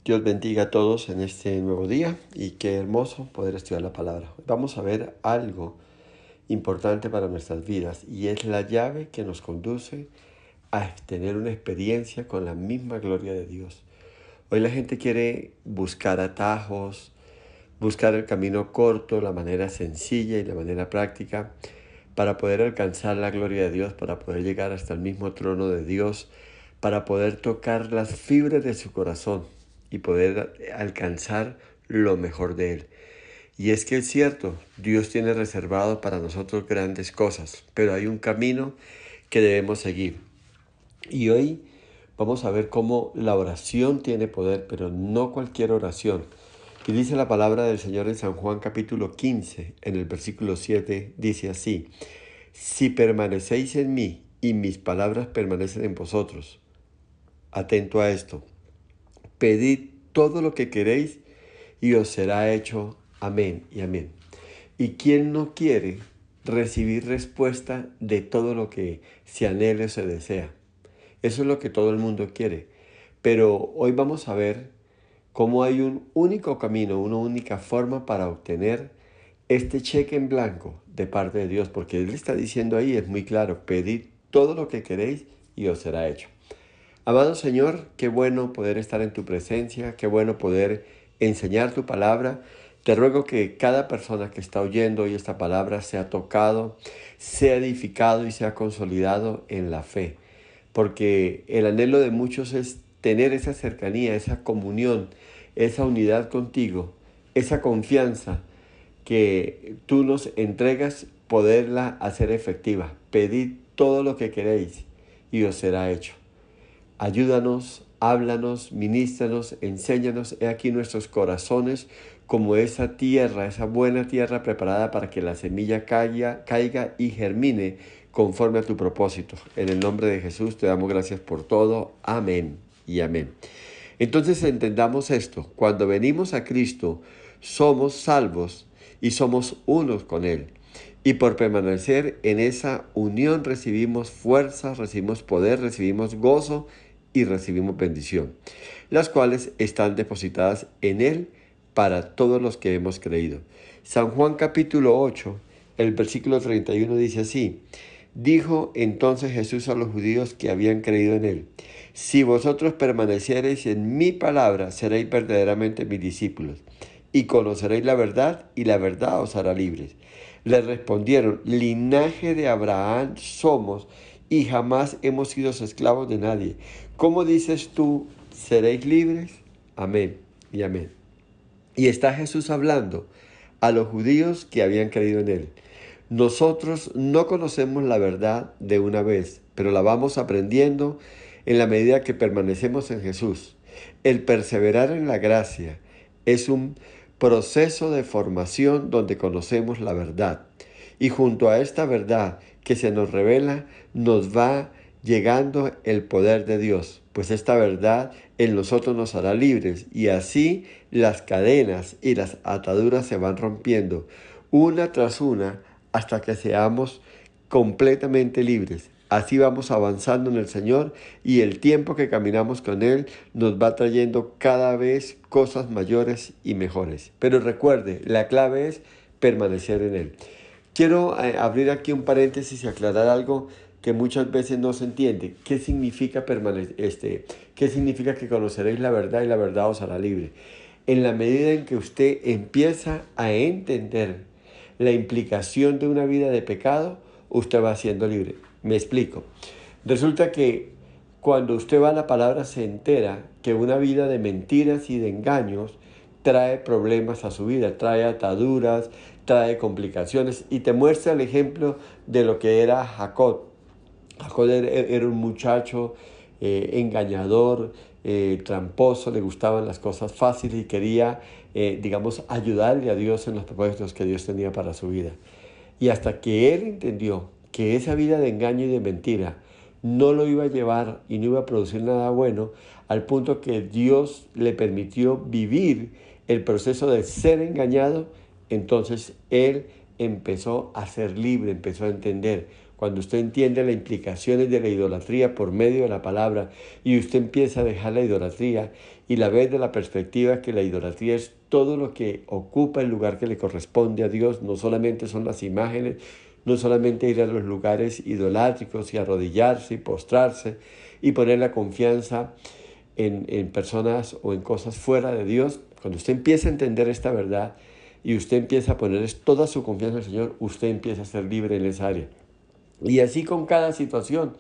Dios bendiga a todos en este nuevo día y qué hermoso poder estudiar la palabra. Vamos a ver algo importante para nuestras vidas y es la llave que nos conduce a tener una experiencia con la misma gloria de Dios. Hoy la gente quiere buscar atajos, buscar el camino corto, la manera sencilla y la manera práctica para poder alcanzar la gloria de Dios, para poder llegar hasta el mismo trono de Dios, para poder tocar las fibras de su corazón y poder alcanzar lo mejor de Él. Y es que es cierto, Dios tiene reservado para nosotros grandes cosas, pero hay un camino que debemos seguir. Y hoy vamos a ver cómo la oración tiene poder, pero no cualquier oración. Y dice la palabra del Señor en San Juan capítulo 15, en el versículo 7, dice así: Si permanecéis en mí y mis palabras permanecen en vosotros, atento a esto, pedid todo lo que queréis y os será hecho. Amén y amén. ¿Y quién no quiere recibir respuesta de todo lo que se anhela o se desea? Eso es lo que todo el mundo quiere. Pero hoy vamos a ver cómo hay un único camino, una única forma para obtener este cheque en blanco de parte de Dios, porque Él está diciendo ahí, es muy claro: pedid todo lo que queréis y os será hecho. Amado Señor, qué bueno poder estar en tu presencia, qué bueno poder enseñar tu palabra. Te ruego que cada persona que está oyendo hoy esta palabra sea tocado, sea edificado y sea consolidado en la fe, porque el anhelo de muchos es tener esa cercanía, esa comunión, esa unidad contigo, esa confianza que tú nos entregas, poderla hacer efectiva. Pedid todo lo que queréis y os será hecho. Ayúdanos, háblanos, ministranos, enséñanos. He aquí nuestros corazones como esa tierra, esa buena tierra preparada para que la semilla caiga y germine conforme a tu propósito. En el nombre de Jesús te damos gracias por todo. Amén y amén. Entonces entendamos esto: cuando venimos a Cristo somos salvos y somos unos con Él. Y por permanecer en esa unión recibimos fuerza, recibimos poder, recibimos gozo y recibimos bendición, las cuales están depositadas en Él para todos los que hemos creído. San Juan capítulo 8, el versículo 31 dice así: Dijo entonces Jesús a los judíos que habían creído en Él: Si vosotros permaneciereis en mi palabra, seréis verdaderamente mis discípulos, y conoceréis la verdad, y la verdad os hará libres. Le respondieron: Linaje de Abraham somos, y jamás hemos sido esclavos de nadie. ¿Cómo dices tú, seréis libres? Amén y amén. Y está Jesús hablando a los judíos que habían creído en Él. Nosotros no conocemos la verdad de una vez, pero la vamos aprendiendo en la medida que permanecemos en Jesús. El perseverar en la gracia es un proceso de formación donde conocemos la verdad. Y junto a esta verdad que se nos revela, nos va llegando el poder de Dios, pues esta verdad en nosotros nos hará libres, y así las cadenas y las ataduras se van rompiendo una tras una hasta que seamos completamente libres. Así vamos avanzando en el Señor, y el tiempo que caminamos con Él nos va trayendo cada vez cosas mayores y mejores. Pero recuerde, la clave es permanecer en Él. Quiero abrir aquí un paréntesis y aclarar algo que muchas veces no se entiende. ¿Qué significa qué significa que conoceréis la verdad y la verdad os hará libre? En la medida en que usted empieza a entender la implicación de una vida de pecado, usted va siendo libre. Me explico. Resulta que cuando usted va a la palabra se entera que una vida de mentiras y de engaños trae problemas a su vida, trae ataduras, trae complicaciones, y te muestra el ejemplo de lo que era Jacob. Jacob era un muchacho engañador, tramposo, le gustaban las cosas fáciles y quería, ayudarle a Dios en los propósitos que Dios tenía para su vida. Y hasta que él entendió que esa vida de engaño y de mentira no lo iba a llevar y no iba a producir nada bueno, al punto que Dios le permitió vivir el proceso de ser engañado, entonces él empezó a ser libre, empezó a entender. cuando usted entiende las implicaciones de la idolatría por medio de la palabra y usted empieza a dejar la idolatría y la ve de la perspectiva que la idolatría es todo lo que ocupa el lugar que le corresponde a Dios, no solamente son las imágenes, no solamente ir a los lugares idolátricos y arrodillarse y postrarse y poner la confianza en personas o en cosas fuera de Dios. Cuando usted empieza a entender esta verdad y usted empieza a poner toda su confianza en el Señor, usted empieza a ser libre en esa área. Y así con cada situación.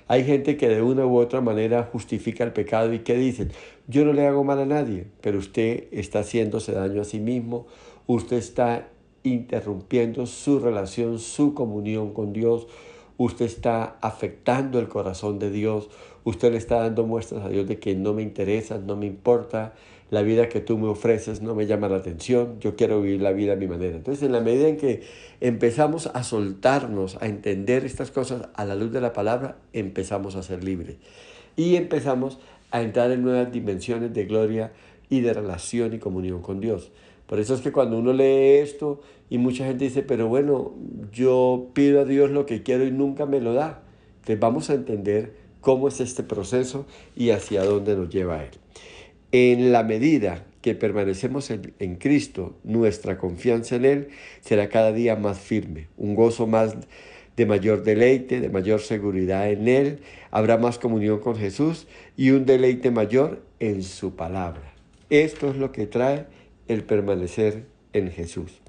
Hay gente que de una u otra manera justifica el pecado y que dicen, yo no le hago mal a nadie, pero usted está haciéndose daño a sí mismo, usted está interrumpiendo su relación, su comunión con Dios, usted está afectando el corazón de Dios, usted le está dando muestras a Dios de que no me interesa, no me importa, la vida que tú me ofreces no me llama la atención, yo quiero vivir la vida a mi manera. Entonces, en la medida en que empezamos a soltarnos, a entender estas cosas a la luz de la palabra, empezamos a ser libres. Y empezamos a entrar en nuevas dimensiones de gloria y de relación y comunión con Dios. Por eso es que cuando uno lee esto y mucha gente dice, pero bueno, yo pido a Dios lo que quiero y nunca me lo da. Entonces vamos a entender cómo es este proceso y hacia dónde nos lleva a Él. En la medida que permanecemos en Cristo, nuestra confianza en Él será cada día más firme, un gozo más de mayor deleite, de mayor seguridad en Él, habrá más comunión con Jesús y un deleite mayor en su palabra. Esto es lo que trae el permanecer en Jesús.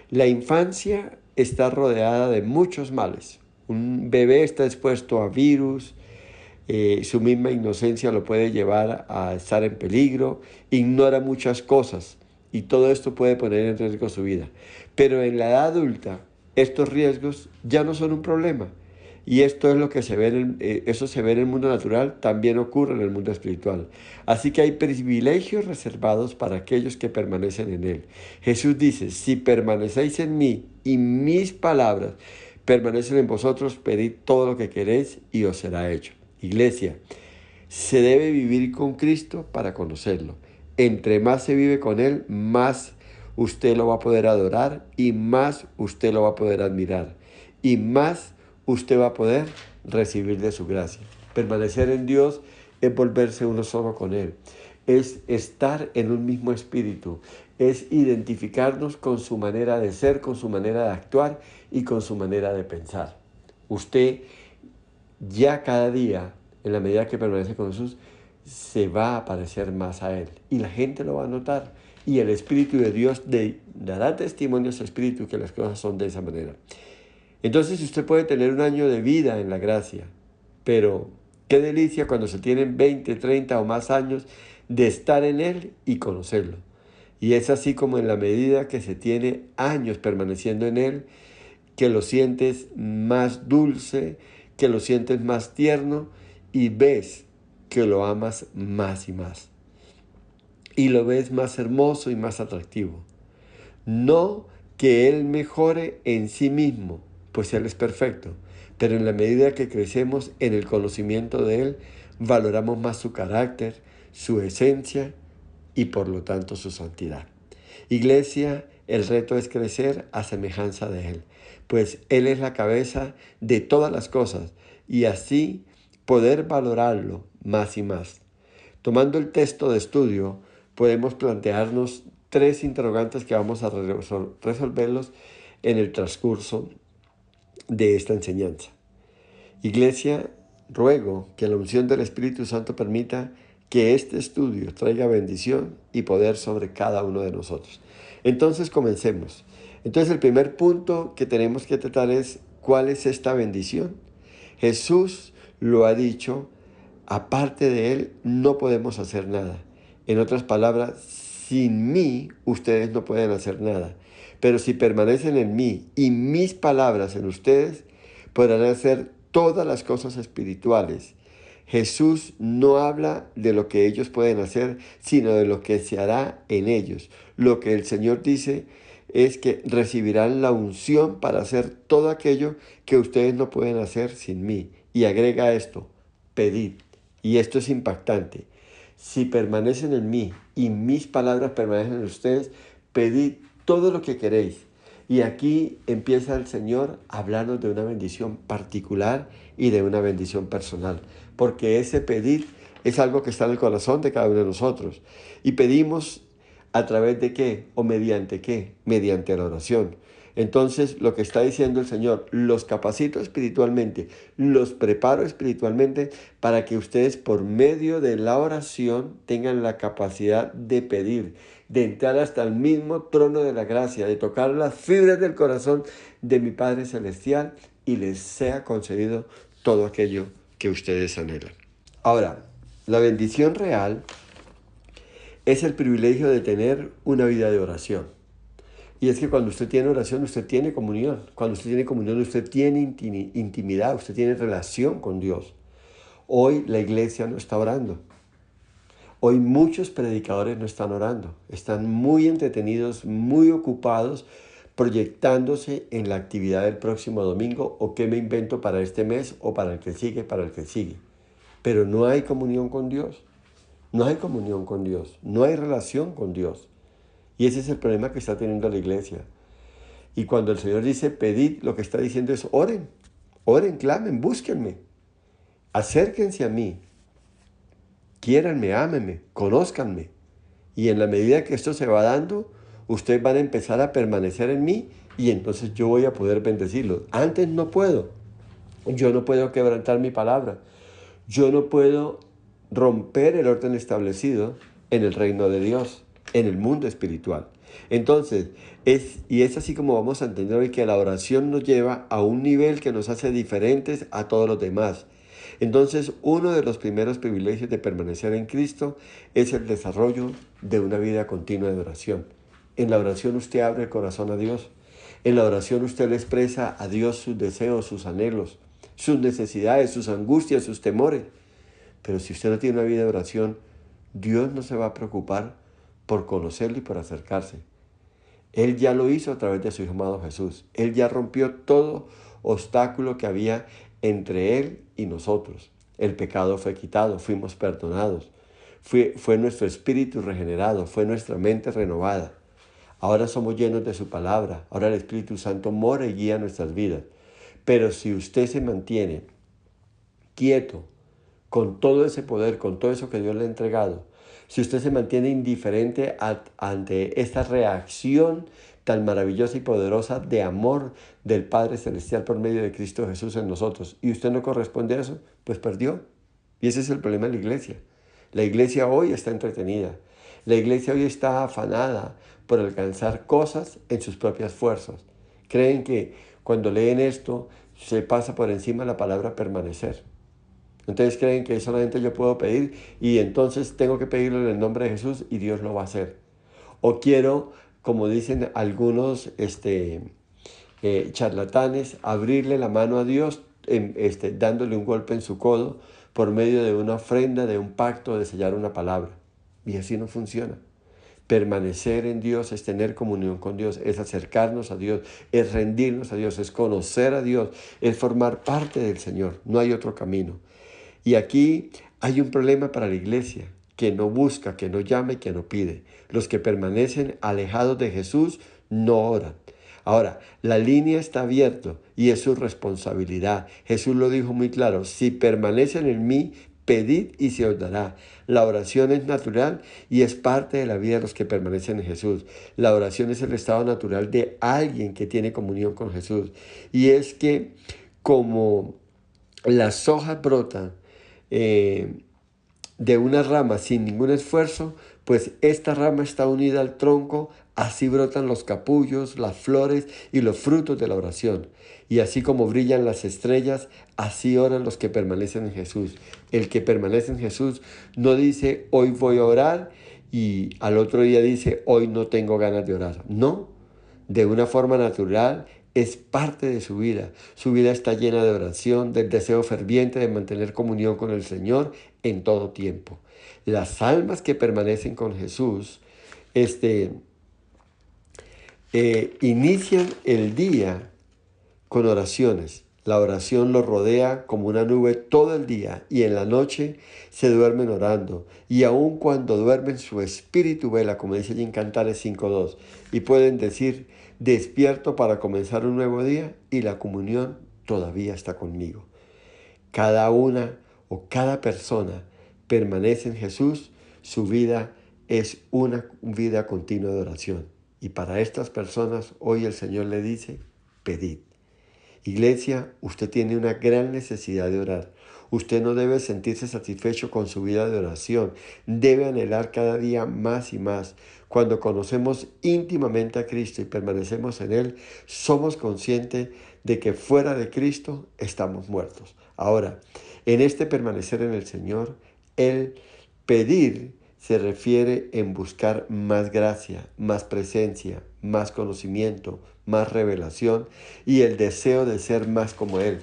La infancia está rodeada de muchos males. Un bebé está expuesto a virus, su misma inocencia lo puede llevar a estar en peligro, ignora muchas cosas y todo esto puede poner en riesgo su vida. Pero en la edad adulta, estos riesgos ya no son un problema. Y esto es lo que se ve eso se ve en el mundo natural, también ocurre en el mundo espiritual. Así que hay privilegios reservados para aquellos que permanecen en Él. Jesús dice, si permanecéis en mí y mis palabras permanecen en vosotros, pedid todo lo que queréis y os será hecho. Iglesia, se debe vivir con Cristo para conocerlo. Entre más se vive con Él, más usted lo va a poder adorar y más usted lo va a poder admirar y más usted va a poder recibir de su gracia. Permanecer en Dios es volverse uno solo con Él, es estar en un mismo espíritu, es identificarnos con su manera de ser, con su manera de actuar y con su manera de pensar. Usted ya cada día, en la medida que permanece con Jesús, se va a parecer más a Él. Y la gente lo va a notar. Y el Espíritu de Dios dará testimonio a su Espíritu que las cosas son de esa manera. Entonces usted puede tener un año de vida en la gracia, pero qué delicia cuando se tienen 20, 30 o más años de estar en Él y conocerlo. Y es así como en la medida que se tiene años permaneciendo en Él, que lo sientes más dulce, que lo sientes más tierno y ves que lo amas más y más. Y lo ves más hermoso y más atractivo. No que Él mejore en sí mismo, pues Él es perfecto, pero en la medida que crecemos en el conocimiento de Él, valoramos más su carácter, su esencia y por lo tanto su santidad. Iglesia, el reto es crecer a semejanza de Él, pues Él es la cabeza de todas las cosas y así poder valorarlo más y más. Tomando el texto de estudio, podemos plantearnos 3 interrogantes que vamos a resolverlos en el transcurso de esta enseñanza. Iglesia, ruego que la unción del Espíritu Santo permita que este estudio traiga bendición y poder sobre cada uno de nosotros. Entonces comencemos. Entonces el primer punto que tenemos que tratar es ¿cuál es esta bendición? Jesús lo ha dicho, aparte de Él no podemos hacer nada. En otras palabras, sin mí ustedes no pueden hacer nada. Pero si permanecen en mí y mis palabras en ustedes, podrán hacer todas las cosas espirituales. Jesús no habla de lo que ellos pueden hacer, sino de lo que se hará en ellos. Lo que el Señor dice es que recibirán la unción para hacer todo aquello que ustedes no pueden hacer sin mí. Y agrega esto, pedid. Y esto es impactante. Si permanecen en mí y mis palabras permanecen en ustedes, pedid todo lo que queréis. Y aquí empieza el Señor a hablarnos de una bendición particular y de una bendición personal, porque ese pedir es algo que está en el corazón de cada uno de nosotros. Y pedimos a través de qué o mediante qué, mediante la oración. Entonces, lo que está diciendo el Señor, los capacito espiritualmente, los preparo espiritualmente para que ustedes por medio de la oración tengan la capacidad de pedir, de entrar hasta el mismo trono de la gracia, de tocar las fibras del corazón de mi Padre Celestial y les sea concedido todo aquello que ustedes anhelan. Ahora, la bendición real es el privilegio de tener una vida de oración. Y es que cuando usted tiene oración, usted tiene comunión. Cuando usted tiene comunión, usted tiene intimidad, usted tiene relación con Dios. Hoy la iglesia no está orando. Hoy muchos predicadores no están orando. Están muy entretenidos, muy ocupados, proyectándose en la actividad del próximo domingo o qué me invento para este mes o para el que sigue, para el que sigue. Pero no hay comunión con Dios. No hay comunión con Dios. No hay relación con Dios. Y ese es el problema que está teniendo la iglesia. Y cuando el Señor dice pedid, lo que está diciendo es oren, oren, clamen, búsquenme, acérquense a mí, quiéranme, ámenme, conózcanme. Y en la medida que esto se va dando, ustedes van a empezar a permanecer en mí y entonces yo voy a poder bendecirlos. Antes no puedo. Yo no puedo quebrantar mi palabra. Yo no puedo romper el orden establecido en el reino de Dios, en el mundo espiritual. Entonces, es así como vamos a entender hoy que la oración nos lleva a un nivel que nos hace diferentes a todos los demás. Entonces, uno de los primeros privilegios de permanecer en Cristo es el desarrollo de una vida continua de oración. En la oración usted abre el corazón a Dios. En la oración usted le expresa a Dios sus deseos, sus anhelos, sus necesidades, sus angustias, sus temores. Pero si usted no tiene una vida de oración, Dios no se va a preocupar por conocerlo y por acercarse. Él ya lo hizo a través de su Hijo amado Jesús. Él ya rompió todo obstáculo que había entre Él y nosotros. El pecado fue quitado, fuimos perdonados. Fue nuestro espíritu regenerado, fue nuestra mente renovada. Ahora somos llenos de su palabra. Ahora el Espíritu Santo mora y guía nuestras vidas. Pero si usted se mantiene quieto, con todo ese poder, con todo eso que Dios le ha entregado, si usted se mantiene indiferente ante esta reacción tan maravillosa y poderosa de amor del Padre Celestial por medio de Cristo Jesús en nosotros, y usted no corresponde a eso, pues perdió. Y ese es el problema de la iglesia. La iglesia hoy está entretenida. La iglesia hoy está afanada por alcanzar cosas en sus propias fuerzas. Creen que cuando leen esto se pasa por encima la palabra permanecer. Entonces creen que solamente yo puedo pedir y entonces tengo que pedirlo en el nombre de Jesús y Dios lo va a hacer. O quiero, como dicen algunos charlatanes, abrirle la mano a Dios dándole un golpe en su codo por medio de una ofrenda, de un pacto, de sellar una palabra. Y así no funciona. Permanecer en Dios es tener comunión con Dios, es acercarnos a Dios, es rendirnos a Dios, es conocer a Dios, es formar parte del Señor. No hay otro camino. Y aquí hay un problema para la iglesia, que no busca, que no llama y que no pide. Los que permanecen alejados de Jesús no oran. Ahora, la línea está abierta y es su responsabilidad. Jesús lo dijo muy claro, si permanecen en mí, pedid y se os dará. La oración es natural y es parte de la vida de los que permanecen en Jesús. La oración es el estado natural de alguien que tiene comunión con Jesús. Y es que como las hojas brotan de una rama sin ningún esfuerzo, pues esta rama está unida al tronco, así brotan los capullos, las flores y los frutos de la oración. Y así como brillan las estrellas, así oran los que permanecen en Jesús. El que permanece en Jesús no dice, hoy voy a orar, y al otro día dice, hoy no tengo ganas de orar. No, de una forma natural, es parte de su vida. Su vida está llena de oración, del deseo ferviente de mantener comunión con el Señor en todo tiempo. Las almas que permanecen con Jesús inician el día con oraciones. La oración los rodea como una nube todo el día y en la noche se duermen orando. Y aun cuando duermen su espíritu vela, como dice allí en Cantares 5:2. Y pueden decir, despierto para comenzar un nuevo día y la comunión todavía está conmigo. Cada una o cada persona permanece en Jesús, su vida es una vida continua de oración. Y para estas personas hoy el Señor le dice, pedid. Iglesia, usted tiene una gran necesidad de orar. Usted no debe sentirse satisfecho con su vida de oración. Debe anhelar cada día más y más. Cuando conocemos íntimamente a Cristo y permanecemos en Él, somos conscientes de que fuera de Cristo estamos muertos. Ahora, en este permanecer en el Señor, el pedir se refiere en buscar más gracia, más presencia, más conocimiento, más revelación y el deseo de ser más como Él.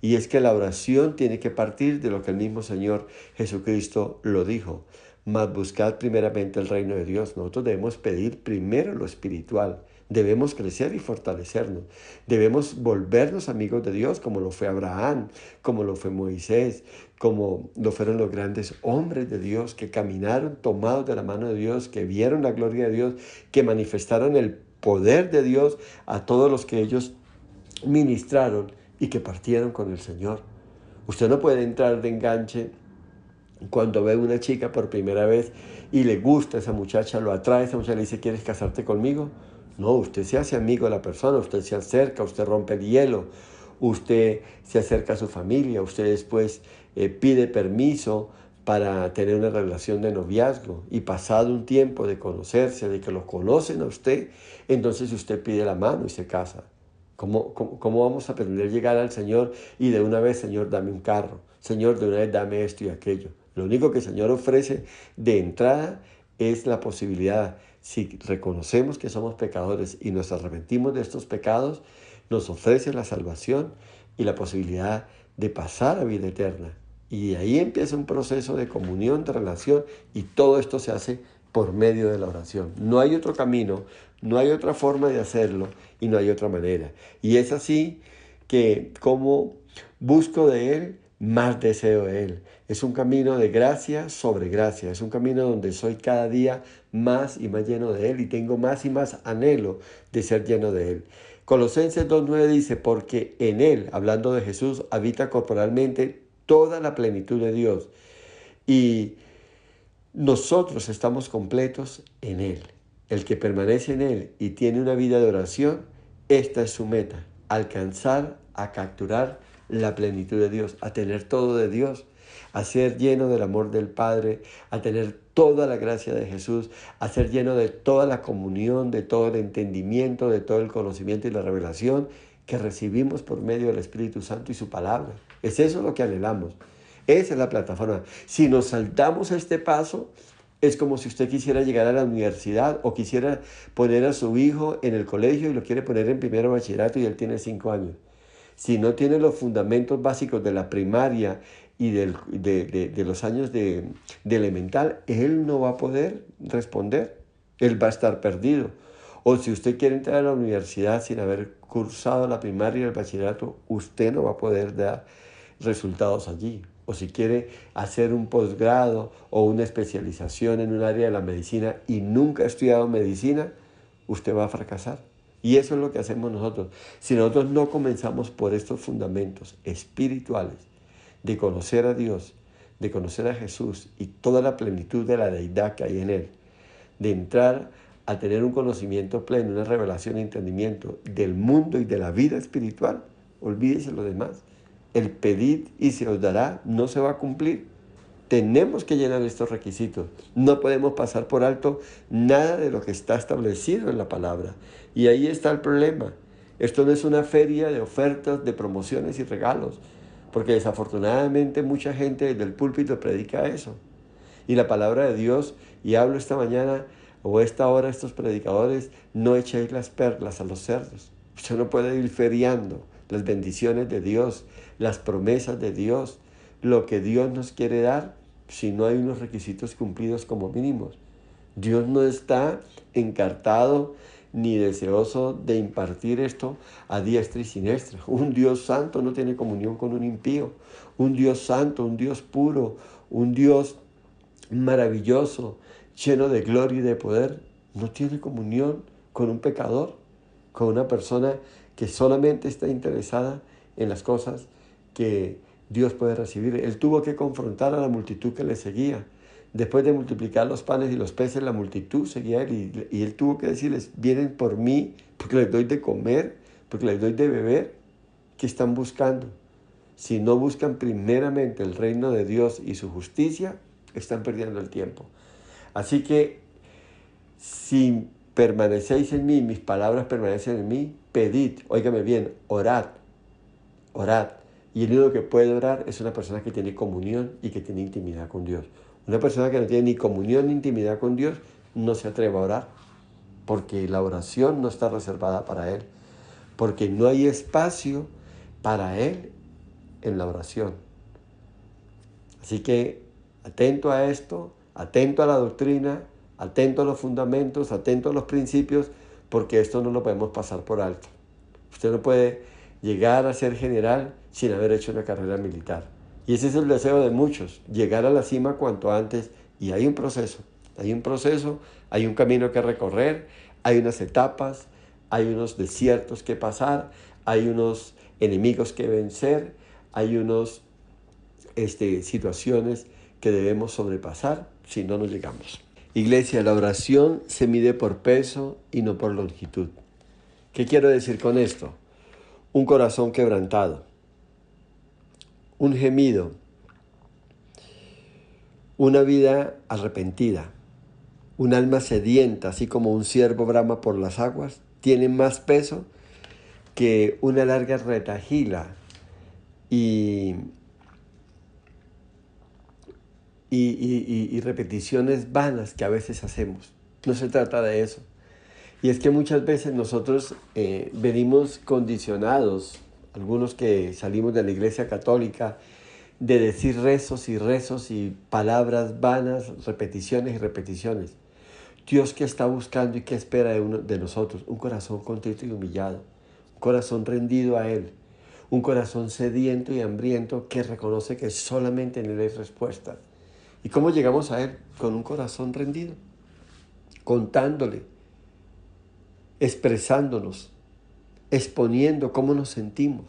Y es que la oración tiene que partir de lo que el mismo Señor Jesucristo lo dijo. Mas buscad primeramente el reino de Dios. Nosotros debemos pedir primero lo espiritual. Debemos crecer y fortalecernos. Debemos volvernos amigos de Dios como lo fue Abraham, como lo fue Moisés, como lo fueron los grandes hombres de Dios que caminaron tomados de la mano de Dios, que vieron la gloria de Dios, que manifestaron el poder de Dios a todos los que ellos ministraron y que partieron con el Señor. Usted no puede entrar de enganche cuando ve a una chica por primera vez y le gusta a esa muchacha, lo atrae a esa muchacha, le dice, ¿quieres casarte conmigo? No, usted se hace amigo de la persona, usted se acerca, usted rompe el hielo, usted se acerca a su familia, usted después pide permiso para tener una relación de noviazgo y pasado un tiempo de conocerse, de que lo conocen a usted, entonces usted pide la mano y se casa. ¿Cómo vamos a pretender llegar al Señor y de una vez, Señor, dame un carro? Señor, de una vez dame esto y aquello. Lo único que el Señor ofrece de entrada es la posibilidad, si reconocemos que somos pecadores y nos arrepentimos de estos pecados, nos ofrece la salvación y la posibilidad de pasar a vida eterna. Y ahí empieza un proceso de comunión, de relación, y todo esto se hace por medio de la oración. No hay otro camino, no hay otra forma de hacerlo y no hay otra manera. Y es así que como busco de Él, más deseo de Él. Es un camino de gracia sobre gracia. Es un camino donde soy cada día más y más lleno de Él y tengo más y más anhelo de ser lleno de Él. Colosenses 2:9 dice, porque en Él, hablando de Jesús, habita corporalmente toda la plenitud de Dios. Y nosotros estamos completos en Él. El que permanece en Él y tiene una vida de oración, esta es su meta, alcanzar a capturar la plenitud de Dios, a tener todo de Dios, a ser lleno del amor del Padre, a tener toda la gracia de Jesús, a ser lleno de toda la comunión, de todo el entendimiento, de todo el conocimiento y la revelación que recibimos por medio del Espíritu Santo y su palabra. Es eso lo que anhelamos. Esa es la plataforma. Si nos saltamos este paso, es como si usted quisiera llegar a la universidad o quisiera poner a su hijo en el colegio y lo quiere poner en primero bachillerato y él tiene 5 años. Si no tiene los fundamentos básicos de la primaria y de los años de elemental, él no va a poder responder. Él va a estar perdido. O si usted quiere entrar a la universidad sin haber cursado la primaria y el bachillerato, usted no va a poder dar resultados allí. O si quiere hacer un posgrado o una especialización en un área de la medicina y nunca ha estudiado medicina, usted va a fracasar. Y eso es lo que hacemos nosotros. Si nosotros no comenzamos por estos fundamentos espirituales de conocer a Dios, de conocer a Jesús y toda la plenitud de la deidad que hay en Él, de entrar a tener un conocimiento pleno, una revelación y entendimiento del mundo y de la vida espiritual, olvídese lo demás. El pedid y se os dará no se va a cumplir. Tenemos que llenar estos requisitos. No podemos pasar por alto nada de lo que está establecido en la palabra. Y ahí está el problema. Esto no es una feria de ofertas, de promociones y regalos, porque desafortunadamente mucha gente desde el púlpito predica eso. Y la palabra de Dios, y hablo esta mañana o esta hora a estos predicadores, no echéis las perlas a los cerdos. Usted no puede ir feriando las bendiciones de Dios, las promesas de Dios, lo que Dios nos quiere dar, si no hay unos requisitos cumplidos como mínimos. Dios no está encartado ni deseoso de impartir esto a diestra y siniestra. Un Dios santo no tiene comunión con un impío. Un Dios santo, un Dios puro, un Dios maravilloso, lleno de gloria y de poder, no tiene comunión con un pecador, con una persona que solamente está interesada en las cosas que Dios puede recibir. Él tuvo que confrontar a la multitud que le seguía. Después de multiplicar los panes y los peces, la multitud seguía a él y él tuvo que decirles, vienen por mí porque les doy de comer, porque les doy de beber. ¿Qué están buscando? Si no buscan primeramente el reino de Dios y su justicia, están perdiendo el tiempo. Así que si permanecéis en mí, mis palabras permanecen en mí, pedid, óigame bien, orad, orad. Y el único que puede orar es una persona que tiene comunión y que tiene intimidad con Dios. Una persona que no tiene ni comunión ni intimidad con Dios no se atreve a orar, porque la oración no está reservada para Él, porque no hay espacio para Él en la oración. Así que atento a esto, atento a la doctrina, atento a los fundamentos, atento a los principios, porque esto no lo podemos pasar por alto. Usted no puede llegar a ser general sin haber hecho una carrera militar. Y ese es el deseo de muchos, llegar a la cima cuanto antes. Y hay un proceso, hay un camino que recorrer, hay unas etapas, hay unos desiertos que pasar, hay unos enemigos que vencer, hay unos situaciones que debemos sobrepasar si no nos llegamos. Iglesia, la oración se mide por peso y no por longitud. ¿Qué quiero decir con esto? Un corazón quebrantado, un gemido, una vida arrepentida, un alma sedienta, así como un ciervo brama por las aguas, tiene más peso que una larga retahíla y repeticiones vanas que a veces hacemos. No se trata de eso. Y es que muchas veces nosotros venimos condicionados, algunos que salimos de la Iglesia Católica, de decir rezos y palabras vanas, repeticiones y repeticiones. Dios, ¿qué está buscando y qué espera de nosotros? Un corazón contrito y humillado, un corazón rendido a Él, un corazón sediento y hambriento que reconoce que solamente en Él hay respuesta. ¿Y cómo llegamos a Él? Con un corazón rendido, contándole, expresándonos, exponiendo cómo nos sentimos.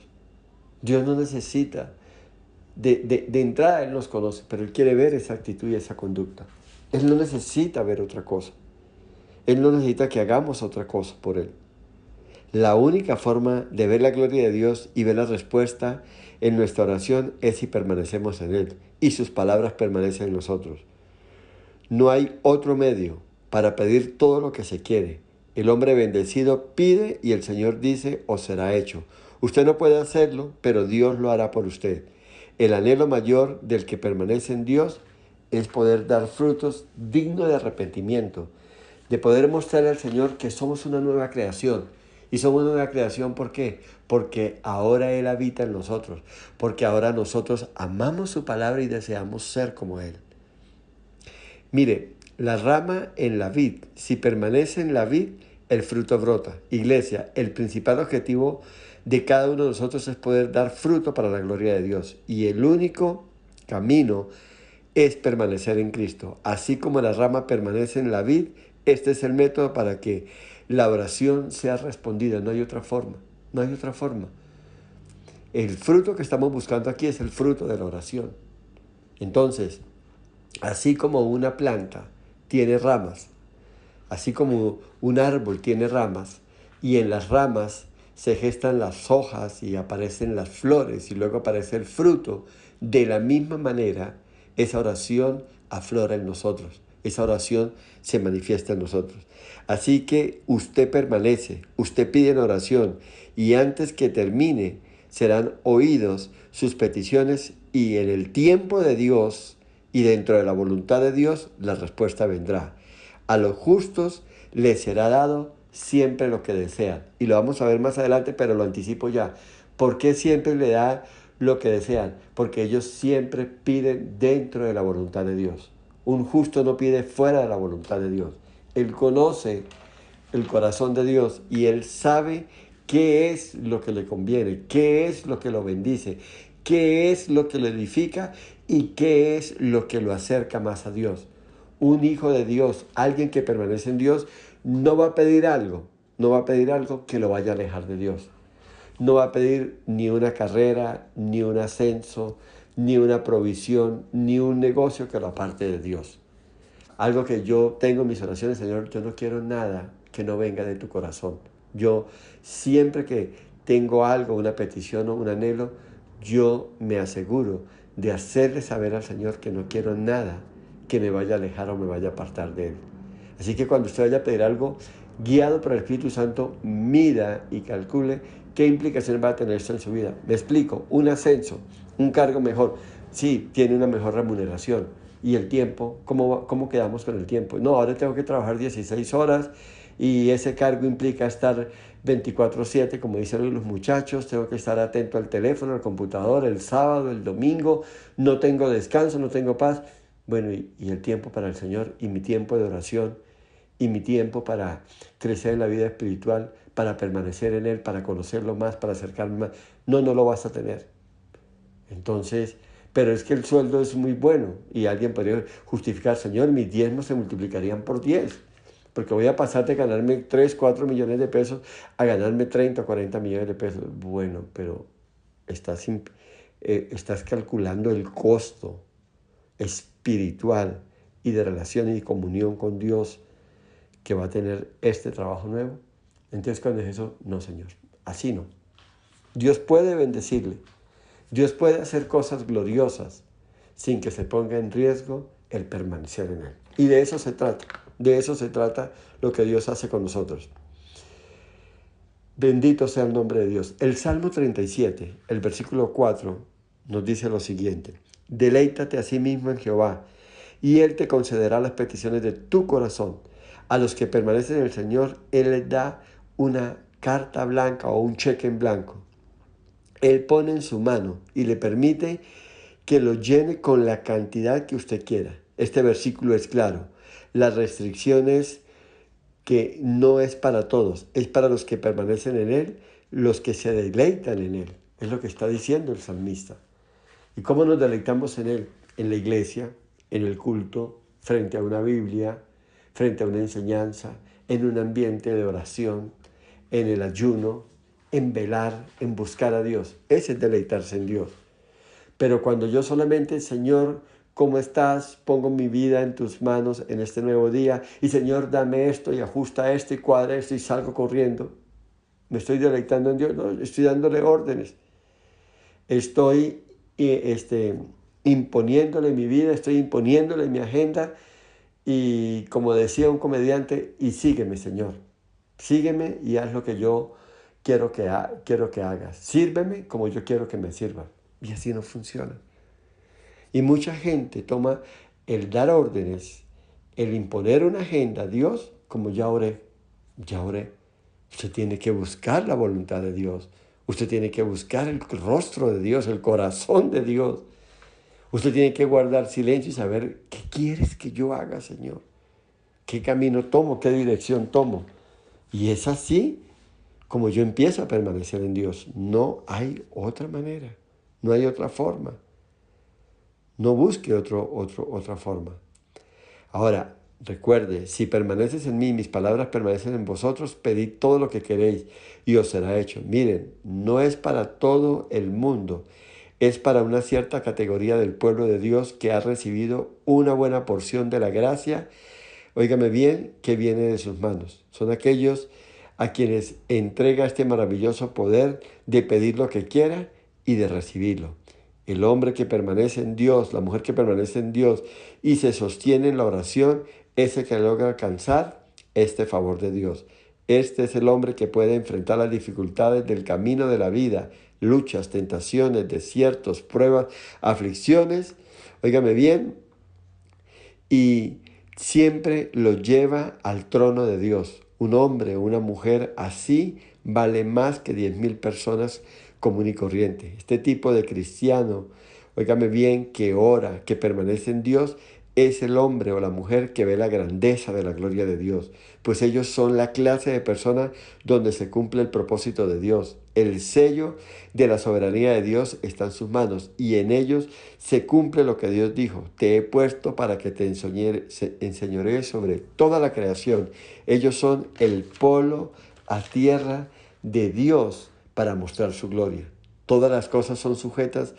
Dios no necesita, de entrada Él nos conoce, pero Él quiere ver esa actitud y esa conducta. Él no necesita ver otra cosa. Él no necesita que hagamos otra cosa por Él. La única forma de ver la gloria de Dios y ver la respuesta en nuestra oración es si permanecemos en Él y sus palabras permanecen en nosotros. No hay otro medio para pedir todo lo que se quiere. El hombre bendecido pide y el Señor dice, os será hecho. Usted no puede hacerlo, pero Dios lo hará por usted. El anhelo mayor del que permanece en Dios es poder dar frutos dignos de arrepentimiento, de poder mostrarle al Señor que somos una nueva creación. Y somos una nueva creación, ¿por qué? Porque ahora Él habita en nosotros, porque ahora nosotros amamos su palabra y deseamos ser como Él. Mire, la rama en la vid, si permanece en la vid, el fruto brota. Iglesia, el principal objetivo de cada uno de nosotros es poder dar fruto para la gloria de Dios. Y el único camino es permanecer en Cristo. Así como la rama permanece en la vid, este es el método para que la oración sea respondida. No hay otra forma, no hay otra forma. El fruto que estamos buscando aquí es el fruto de la oración. Entonces, así como una planta tiene ramas, así como un árbol tiene ramas, y en las ramas se gestan las hojas y aparecen las flores y luego aparece el fruto, de la misma manera esa oración aflora en nosotros, esa oración se manifiesta en nosotros. Así que usted permanece, usted pide en oración y antes que termine serán oídos sus peticiones y en el tiempo de Dios y dentro de la voluntad de Dios la respuesta vendrá. A los justos les será dado siempre lo que desean. Y lo vamos a ver más adelante, pero lo anticipo ya. ¿Por qué siempre le da lo que desean? Porque ellos siempre piden dentro de la voluntad de Dios. Un justo no pide fuera de la voluntad de Dios. Él conoce el corazón de Dios y Él sabe qué es lo que le conviene, qué es lo que lo bendice, qué es lo que lo edifica y qué es lo que lo acerca más a Dios. Un hijo de Dios, alguien que permanece en Dios, no va a pedir algo, no va a pedir algo que lo vaya a alejar de Dios. No va a pedir ni una carrera, ni un ascenso, ni una provisión, ni un negocio que lo aparte de Dios. Algo que yo tengo en mis oraciones, Señor, yo no quiero nada que no venga de tu corazón. Yo siempre que tengo algo, una petición o un anhelo, yo me aseguro de hacerle saber al Señor que no quiero nada que me vaya a alejar o me vaya a apartar de Él. Así que cuando usted vaya a pedir algo, guiado por el Espíritu Santo, mida y calcule qué implicaciones va a tener esto en su vida. Me explico, un ascenso, un cargo mejor, sí, tiene una mejor remuneración. ¿Y el tiempo? ¿Cómo quedamos con el tiempo? No, ahora tengo que trabajar 16 horas y ese cargo implica estar 24/7, como dicen los muchachos, tengo que estar atento al teléfono, al computador, el sábado, el domingo, no tengo descanso, no tengo paz. Bueno, y el tiempo para el Señor y mi tiempo de oración y mi tiempo para crecer en la vida espiritual, para permanecer en Él, para conocerlo más, para acercarme más. No, no lo vas a tener. Entonces, pero es que el sueldo es muy bueno y alguien podría justificar, Señor, mis diezmos se multiplicarían por 10, porque voy a pasar de ganarme 3, 4 millones de pesos a ganarme 30, 40 millones de pesos. Bueno, pero estás, estás calculando el costo espiritual y de relación y comunión con Dios que va a tener este trabajo nuevo. Entonces, cuando es eso, no, Señor, así no. Dios puede bendecirle. Dios puede hacer cosas gloriosas sin que se ponga en riesgo el permanecer en Él. Y de eso se trata. De eso se trata lo que Dios hace con nosotros. Bendito sea el nombre de Dios. El Salmo 37, el versículo 4, nos dice lo siguiente. Deleítate a sí mismo en Jehová, y Él te concederá las peticiones de tu corazón. A los que permanecen en el Señor, Él les da una carta blanca o un cheque en blanco. Él pone en su mano y le permite que lo llene con la cantidad que usted quiera. Este versículo es claro. La restricción es que no es para todos, es para los que permanecen en Él, los que se deleitan en Él. Es lo que está diciendo el salmista. ¿Y cómo nos deleitamos en Él? En la iglesia, en el culto, frente a una Biblia, frente a una enseñanza, en un ambiente de oración, en el ayuno, en velar, en buscar a Dios. Ese es deleitarse en Dios. Pero cuando yo solamente, Señor, ¿cómo estás? Pongo mi vida en tus manos en este nuevo día. Y Señor, dame esto y ajusta esto y cuadra esto y salgo corriendo. ¿Me estoy deleitando en Dios? No, estoy dándole órdenes. Estoy imponiéndole mi vida, estoy imponiéndole mi agenda. Y como decía un comediante, y sígueme, Señor. Sígueme y haz lo que yo quiero que hagas. Sírveme como yo quiero que me sirvan. Y así no funciona. Y mucha gente toma el dar órdenes, el imponer una agenda a Dios, como ya oré, ya oré. Usted tiene que buscar la voluntad de Dios. Usted tiene que buscar el rostro de Dios, el corazón de Dios. Usted tiene que guardar silencio y saber qué quieres que yo haga, Señor. ¿Qué camino tomo? ¿Qué dirección tomo? Y es así como yo empiezo a permanecer en Dios. No hay otra manera. No hay otra forma. No busque otra forma. Ahora, recuerde, si permaneces en mí, mis palabras permanecen en vosotros, pedid todo lo que queréis y os será hecho. Miren, no es para todo el mundo, es para una cierta categoría del pueblo de Dios que ha recibido una buena porción de la gracia, óigame bien, que viene de sus manos. Son aquellos a quienes entrega este maravilloso poder de pedir lo que quiera y de recibirlo. El hombre que permanece en Dios, la mujer que permanece en Dios y se sostiene en la oración, es el que logra alcanzar este favor de Dios. Este es el hombre que puede enfrentar las dificultades del camino de la vida, luchas, tentaciones, desiertos, pruebas, aflicciones, óigame bien, y siempre lo lleva al trono de Dios. Un hombre o una mujer así vale más que 10,000 personas común y corriente. Este tipo de cristiano, óigame bien, que ora, que permanece en Dios, es el hombre o la mujer que ve la grandeza de la gloria de Dios, pues ellos son la clase de personas donde se cumple el propósito de Dios. El sello de la soberanía de Dios está en sus manos y en ellos se cumple lo que Dios dijo. Te he puesto para que te enseñorees sobre toda la creación. Ellos son el polo a tierra de Dios para mostrar su gloria. Todas las cosas son sujetas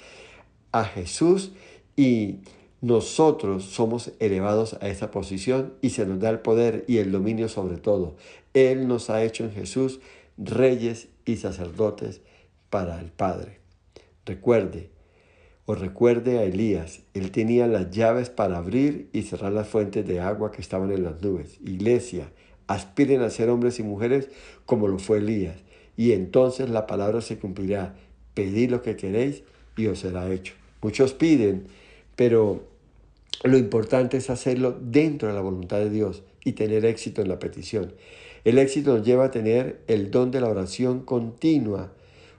a Jesús y nosotros somos elevados a esa posición y se nos da el poder y el dominio sobre todo. Él nos ha hecho en Jesús reyes y sacerdotes para el Padre. Recuerde a Elías. Él tenía las llaves para abrir y cerrar las fuentes de agua que estaban en las nubes. Iglesia, aspiren a ser hombres y mujeres como lo fue Elías. Y entonces la palabra se cumplirá. Pedid lo que queréis y os será hecho. Muchos piden, pero lo importante es hacerlo dentro de la voluntad de Dios y tener éxito en la petición. El éxito nos lleva a tener el don de la oración continua.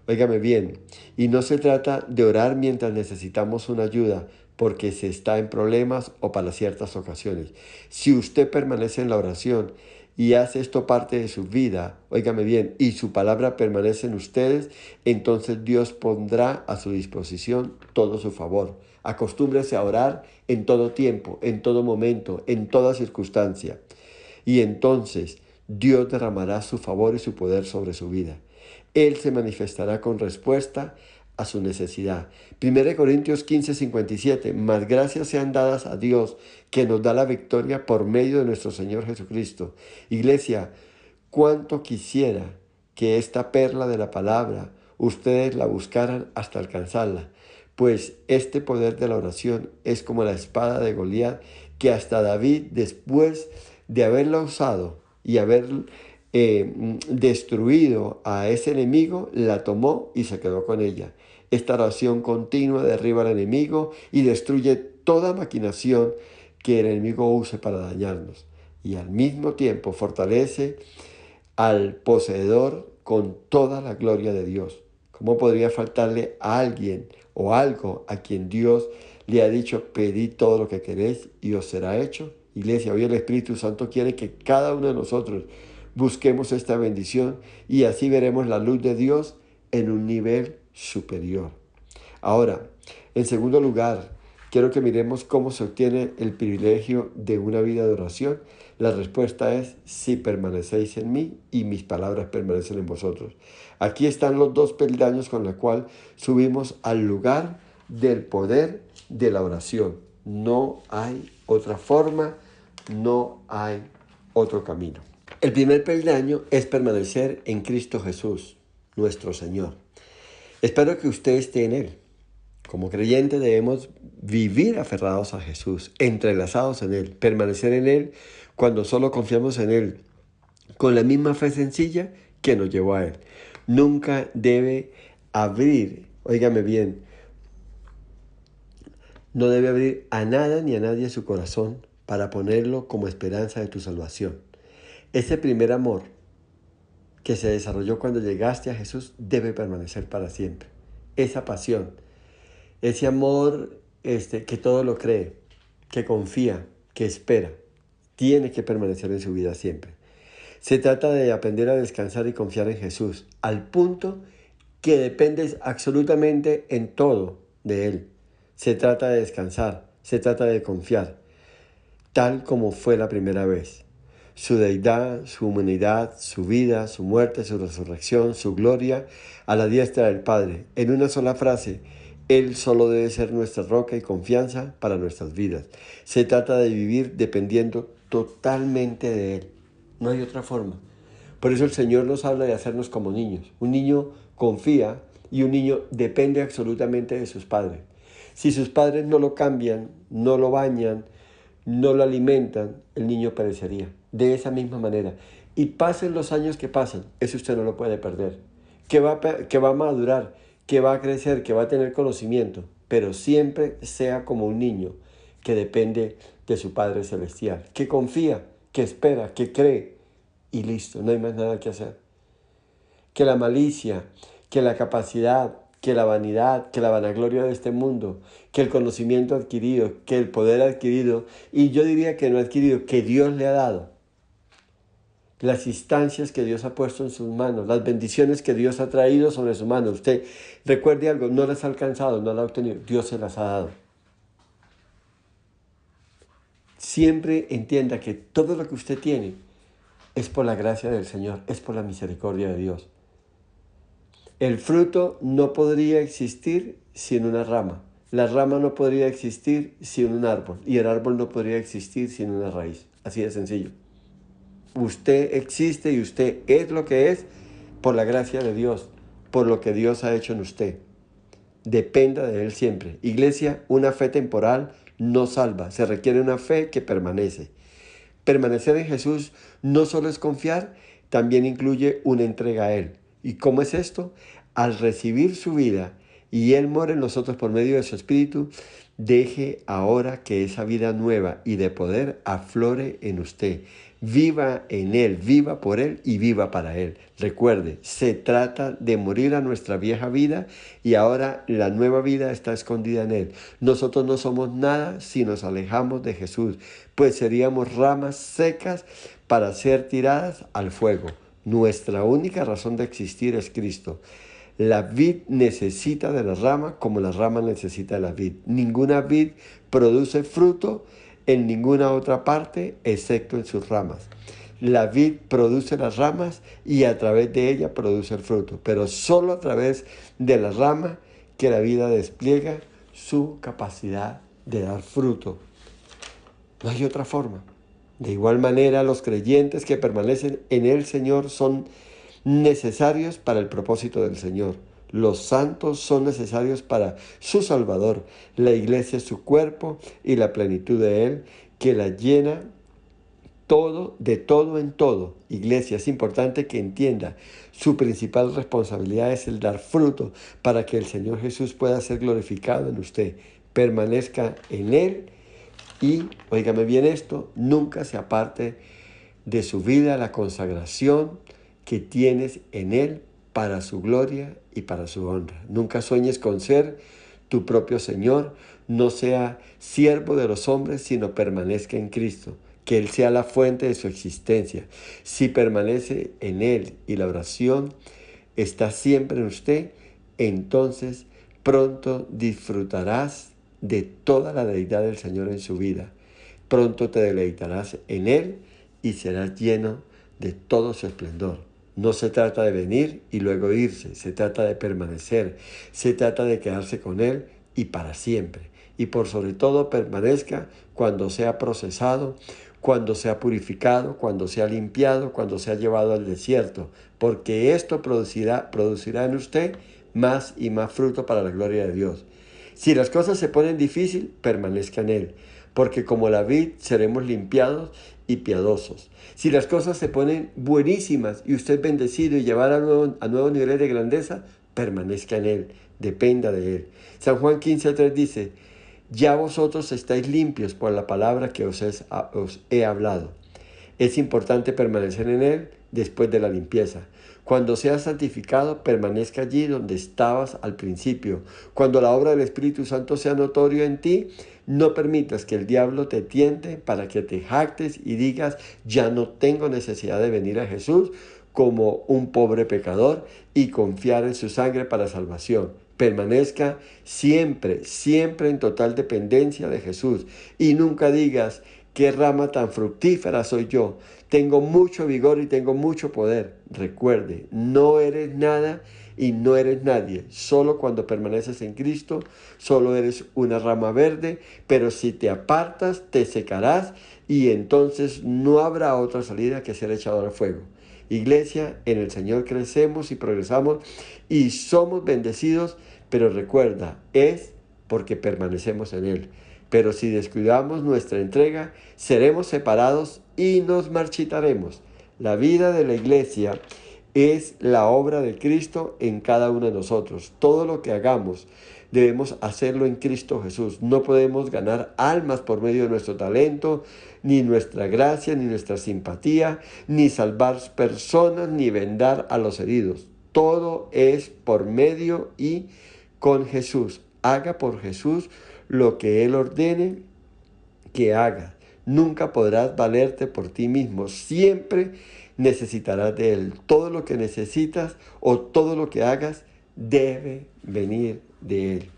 Óigame bien, y no se trata de orar mientras necesitamos una ayuda, porque se está en problemas o para ciertas ocasiones. Si usted permanece en la oración y hace esto parte de su vida, óigame bien, y su palabra permanece en ustedes, entonces Dios pondrá a su disposición todo su favor. Acostúmbrese a orar en todo tiempo, en todo momento, en toda circunstancia. Y entonces Dios derramará su favor y su poder sobre su vida. Él se manifestará con respuesta a su necesidad. 1 Corintios 15:57. Mas gracias sean dadas a Dios, que nos da la victoria por medio de nuestro Señor Jesucristo. Iglesia, cuánto quisiera que esta perla de la palabra ustedes la buscaran hasta alcanzarla, pues este poder de la oración es como la espada de Goliat, que hasta David, después de haberla usado y haber destruido a ese enemigo, la tomó y se quedó con ella. Esta oración continua derriba al enemigo y destruye toda maquinación que el enemigo use para dañarnos. Y al mismo tiempo fortalece al poseedor con toda la gloria de Dios. ¿Cómo podría faltarle a alguien o algo a quien Dios le ha dicho, pedid todo lo que queréis y os será hecho? Iglesia, hoy el Espíritu Santo quiere que cada uno de nosotros busquemos esta bendición y así veremos la luz de Dios en un nivel superior. Ahora, en segundo lugar, quiero que miremos cómo se obtiene el privilegio de una vida de oración. La respuesta es, si permanecéis en mí y mis palabras permanecen en vosotros. Aquí están los dos peldaños con los cuales subimos al lugar del poder de la oración. No hay otra forma, no hay otro camino. El primer peldaño es permanecer en Cristo Jesús, nuestro Señor. Espero que usted esté en Él. Como creyentes debemos vivir aferrados a Jesús, entrelazados en Él, permanecer en Él cuando solo confiamos en Él, con la misma fe sencilla que nos llevó a Él. Nunca debe abrir, óigame bien, no debe abrir a nada ni a nadie su corazón para ponerlo como esperanza de tu salvación. Ese primer amor que se desarrolló cuando llegaste a Jesús debe permanecer para siempre. Esa pasión, ese amor que todo lo cree, que confía, que espera, tiene que permanecer en su vida siempre. Se trata de aprender a descansar y confiar en Jesús, al punto que dependes absolutamente en todo de Él. Se trata de descansar, se trata de confiar, tal como fue la primera vez. Su deidad, su humanidad, su vida, su muerte, su resurrección, su gloria a la diestra del Padre. En una sola frase, Él solo debe ser nuestra roca y confianza para nuestras vidas. Se trata de vivir dependiendo totalmente de Él. No hay otra forma. Por eso el Señor nos habla de hacernos como niños. Un niño confía y un niño depende absolutamente de sus padres. Si sus padres no lo cambian, no lo bañan, no lo alimentan, el niño perecería. De esa misma manera. Y pasen los años que pasen, eso usted no lo puede perder. Que va a madurar, que va a crecer, que va a tener conocimiento, pero siempre sea como un niño que depende de su Padre Celestial, que confía, que espera, que cree y listo, no hay más nada que hacer. Que la malicia, que la capacidad que la vanidad, que la vanagloria de este mundo, que el conocimiento adquirido, que el poder adquirido, y yo diría que no adquirido, que Dios le ha dado, las instancias que Dios ha puesto en sus manos, las bendiciones que Dios ha traído sobre su mano. Usted recuerde algo, no las ha alcanzado, no las ha obtenido, Dios se las ha dado. Siempre entienda que todo lo que usted tiene es por la gracia del Señor, es por la misericordia de Dios. El fruto no podría existir sin una rama. La rama no podría existir sin un árbol. Y el árbol no podría existir sin una raíz. Así de sencillo. Usted existe y usted es lo que es por la gracia de Dios, por lo que Dios ha hecho en usted. Dependa de Él siempre. Iglesia, una fe temporal no salva. Se requiere una fe que permanece. Permanecer en Jesús no solo es confiar, también incluye una entrega a Él. ¿Y cómo es esto? Al recibir su vida y Él mora en nosotros por medio de su Espíritu, deje ahora que esa vida nueva y de poder aflore en usted. Viva en Él, viva por Él y viva para Él. Recuerde, se trata de morir a nuestra vieja vida y ahora la nueva vida está escondida en Él. Nosotros no somos nada si nos alejamos de Jesús, pues seríamos ramas secas para ser tiradas al fuego. Nuestra única razón de existir es Cristo. La vid necesita de la rama como la rama necesita de la vid. Ninguna vid produce fruto en ninguna otra parte excepto en sus ramas. La vid produce las ramas y a través de ella produce el fruto, pero solo a través de la rama que la vida despliega su capacidad de dar fruto. No hay otra forma. De igual manera, los creyentes que permanecen en el Señor son necesarios para el propósito del Señor. Los santos son necesarios para su Salvador. La iglesia es su cuerpo y la plenitud de Él, que la llena todo, de todo en todo. Iglesia, es importante que entienda, su principal responsabilidad es el dar fruto para que el Señor Jesús pueda ser glorificado en usted. Permanezca en Él y, óigame bien esto, nunca se aparte de su vida la consagración que tienes en Él para su gloria y para su honra. Nunca sueñes con ser tu propio Señor, no sea siervo de los hombres, sino permanezca en Cristo, que Él sea la fuente de su existencia. Si permanece en Él y la oración está siempre en usted, entonces pronto disfrutarás de toda la deidad del Señor en su vida. Pronto te deleitarás en Él y serás lleno de todo su esplendor. No se trata de venir y luego irse, se trata de permanecer, se trata de quedarse con Él y para siempre. Y por sobre todo permanezca cuando sea procesado, cuando sea purificado, cuando sea limpiado, cuando sea llevado al desierto, porque esto producirá en usted más y más fruto para la gloria de Dios. Si las cosas se ponen difíciles, permanezca en Él, porque como la vid seremos limpiados y piadosos. Si las cosas se ponen buenísimas y usted es bendecido y llevar a nuevos niveles de grandeza, permanezca en Él, dependa de Él. San Juan 15:3 dice, ya vosotros estáis limpios por la palabra que os he hablado. Es importante permanecer en Él después de la limpieza. Cuando seas santificado, permanezca allí donde estabas al principio. Cuando la obra del Espíritu Santo sea notoria en ti, no permitas que el diablo te tiente para que te jactes y digas, ya no tengo necesidad de venir a Jesús como un pobre pecador y confiar en su sangre para salvación. Permanezca siempre, siempre en total dependencia de Jesús y nunca digas, qué rama tan fructífera soy yo. Tengo mucho vigor y tengo mucho poder. Recuerde, no eres nada y no eres nadie. Solo cuando permaneces en Cristo, solo eres una rama verde, pero si te apartas, te secarás y entonces no habrá otra salida que ser echado al fuego. Iglesia, en el Señor crecemos y progresamos y somos bendecidos, pero recuerda, es porque permanecemos en Él. Pero si descuidamos nuestra entrega, seremos separados y nos marchitaremos. La vida de la iglesia es la obra de Cristo en cada uno de nosotros. Todo lo que hagamos debemos hacerlo en Cristo Jesús. No podemos ganar almas por medio de nuestro talento, ni nuestra gracia, ni nuestra simpatía, ni salvar personas, ni vendar a los heridos. Todo es por medio y con Jesús. Haga por Jesús lo que Él ordene que hagas. Nunca podrás valerte por ti mismo. Siempre necesitarás de Él. Todo lo que necesitas o todo lo que hagas debe venir de Él.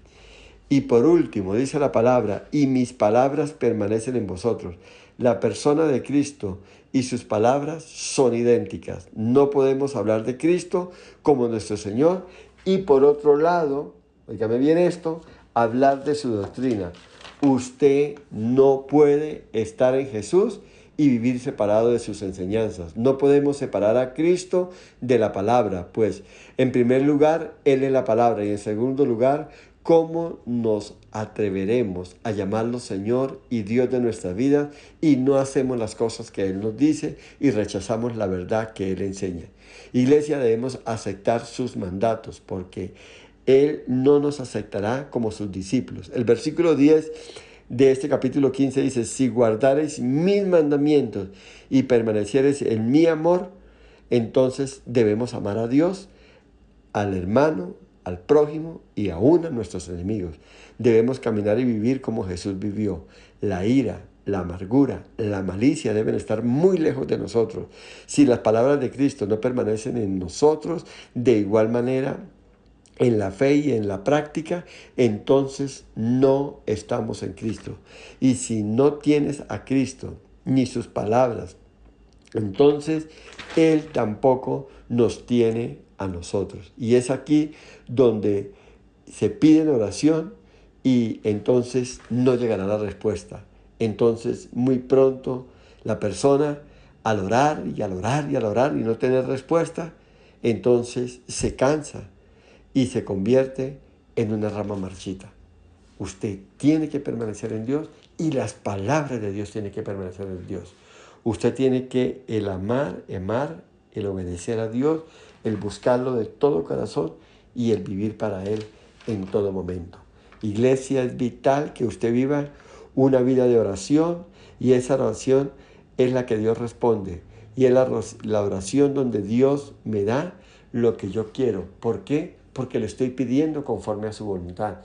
Y por último, dice la palabra, y mis palabras permanecen en vosotros. La persona de Cristo y sus palabras son idénticas. No podemos hablar de Cristo como nuestro Señor y por otro lado, oígame bien esto, hablar de su doctrina. Usted no puede estar en Jesús y vivir separado de sus enseñanzas. No podemos separar a Cristo de la palabra, pues en primer lugar, Él es la palabra y en segundo lugar, ¿cómo nos atreveremos a llamarlo Señor y Dios de nuestra vida y no hacemos las cosas que Él nos dice y rechazamos la verdad que Él enseña? Iglesia, debemos aceptar sus mandatos porque Él no nos aceptará como sus discípulos. El versículo 10 de este capítulo 15 dice, si guardareis mis mandamientos y permaneciereis en mi amor, entonces debemos amar a Dios, al hermano, al prójimo y aún a nuestros enemigos. Debemos caminar y vivir como Jesús vivió. La ira, la amargura, la malicia deben estar muy lejos de nosotros. Si las palabras de Cristo no permanecen en nosotros, de igual manera en la fe y en la práctica, entonces no estamos en Cristo. Y si no tienes a Cristo ni sus palabras, entonces Él tampoco nos tiene a nosotros. Y es aquí donde se pide oración y entonces no llegará la respuesta. Entonces muy pronto la persona al orar y al orar y al orar y no tener respuesta, entonces se cansa y se convierte en una rama marchita. Usted tiene que permanecer en Dios y las palabras de Dios tienen que permanecer en Dios. Usted tiene que el amar, el obedecer a Dios, el buscarlo de todo corazón y el vivir para Él en todo momento. Iglesia, es vital que usted viva una vida de oración y esa oración es la que Dios responde. Y es la oración donde Dios me da lo que yo quiero. ¿Por qué? Porque le estoy pidiendo conforme a su voluntad.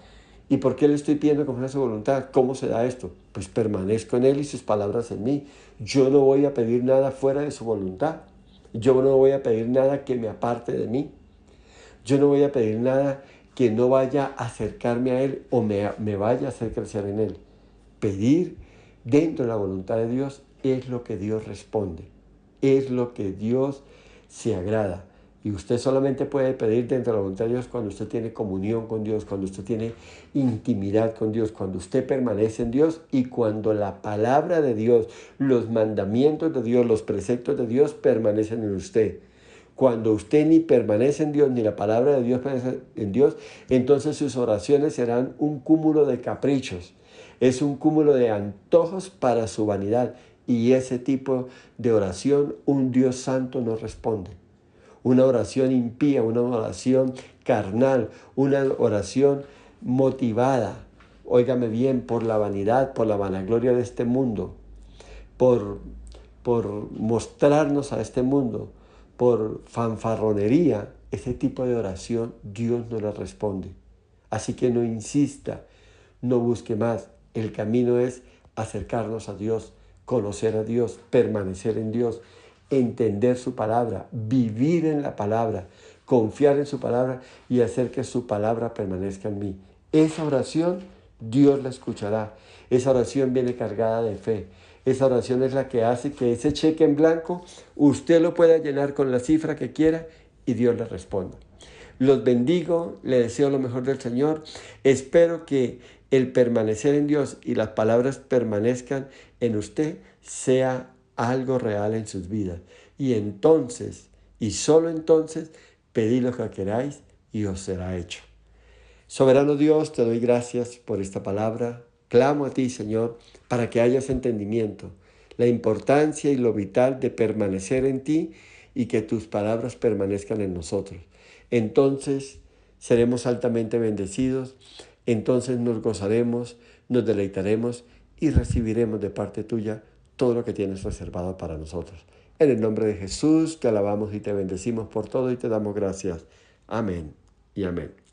¿Y por qué le estoy pidiendo conforme a su voluntad? ¿Cómo se da esto? Pues permanezco en Él y sus palabras en mí. Yo no voy a pedir nada fuera de su voluntad. Yo no voy a pedir nada que me aparte de mí. Yo no voy a pedir nada que no vaya a acercarme a Él o me vaya a hacer crecer en Él. Pedir dentro de la voluntad de Dios es lo que Dios responde. Es lo que Dios se agrada. Y usted solamente puede pedir dentro de la voluntad de Dios cuando usted tiene comunión con Dios, cuando usted tiene intimidad con Dios, cuando usted permanece en Dios y cuando la palabra de Dios, los mandamientos de Dios, los preceptos de Dios permanecen en usted. Cuando usted ni permanece en Dios, ni la palabra de Dios permanece en Dios, entonces sus oraciones serán un cúmulo de caprichos. Es un cúmulo de antojos para su vanidad. Y ese tipo de oración un Dios santo no responde. Una oración impía, una oración carnal, una oración motivada, óigame bien, por la vanidad, por la vanagloria de este mundo, por mostrarnos a este mundo, por fanfarronería, ese tipo de oración Dios no la responde. Así que no insista, no busque más. El camino es acercarnos a Dios, conocer a Dios, permanecer en Dios, entender su palabra, vivir en la palabra, confiar en su palabra y hacer que su palabra permanezca en mí. Esa oración Dios la escuchará. Esa oración viene cargada de fe. Esa oración es la que hace que ese cheque en blanco usted lo pueda llenar con la cifra que quiera y Dios le responda. Los bendigo, le deseo lo mejor del Señor. Espero que el permanecer en Dios y las palabras permanezcan en usted sea algo real en sus vidas. Y entonces, y solo entonces, pedid lo que queráis y os será hecho. Soberano Dios, te doy gracias por esta palabra. Clamo a ti, Señor, para que hayas entendimiento, la importancia y lo vital de permanecer en ti y que tus palabras permanezcan en nosotros. Entonces seremos altamente bendecidos, entonces nos gozaremos, nos deleitaremos y recibiremos de parte tuya todo lo que tienes reservado para nosotros. En el nombre de Jesús te alabamos y te bendecimos por todo y te damos gracias. Amén y amén.